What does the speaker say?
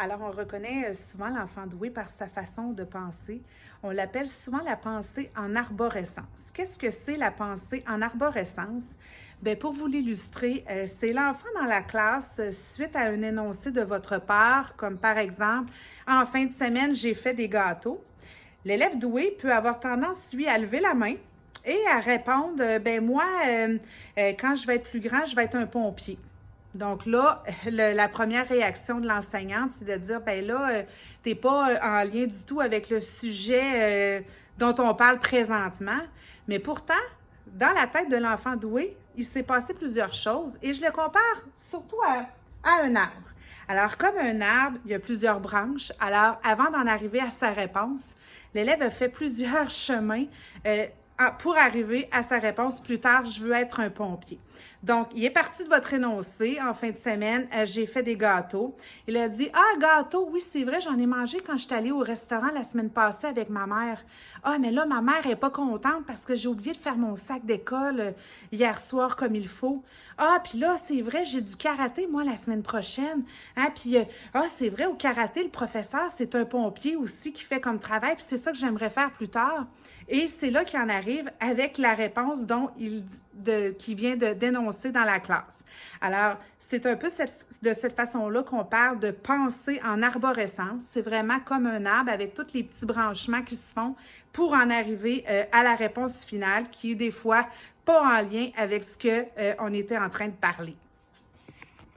Alors, on reconnaît souvent l'enfant doué par sa façon de penser. On l'appelle souvent la pensée en arborescence. Qu'est-ce que c'est la pensée en arborescence? Bien, pour vous l'illustrer, c'est l'enfant dans la classe suite à un énoncé de votre part, comme par exemple, en fin de semaine, j'ai fait des gâteaux. L'élève doué peut avoir tendance, lui, à lever la main et à répondre, ben moi, quand je vais être plus grand, je vais être un pompier. Donc là, la première réaction de l'enseignante, c'est de dire, ben là, t'es pas en lien du tout avec le sujet dont on parle présentement. Mais pourtant, dans la tête de l'enfant doué, il s'est passé plusieurs choses et je le compare surtout à un arbre. Alors, comme un arbre, il y a plusieurs branches. Alors, avant d'en arriver à sa réponse, l'élève a fait plusieurs chemins pour arriver à sa réponse. Plus tard, je veux être un pompier. Donc, il est parti de votre énoncé en fin de semaine. J'ai fait des gâteaux. Il a dit, ah, gâteau, oui, c'est vrai, j'en ai mangé quand je suis allée au restaurant la semaine passée avec ma mère. Ah, mais là, ma mère n'est pas contente parce que j'ai oublié de faire mon sac d'école hier soir comme il faut. Ah, puis là, c'est vrai, j'ai du karaté, moi, la semaine prochaine. Hein, puis, c'est vrai, au karaté, le professeur, c'est un pompier aussi qui fait comme travail, puis c'est ça que j'aimerais faire plus tard. Et c'est là qu'il en arrive avec la réponse qui vient de dénoncer dans la classe. Alors, c'est un peu de cette façon-là qu'on parle de penser en arborescence. C'est vraiment comme un arbre avec tous les petits branchements qui se font pour en arriver à la réponse finale qui est des fois pas en lien avec ce qu'on était en train de parler.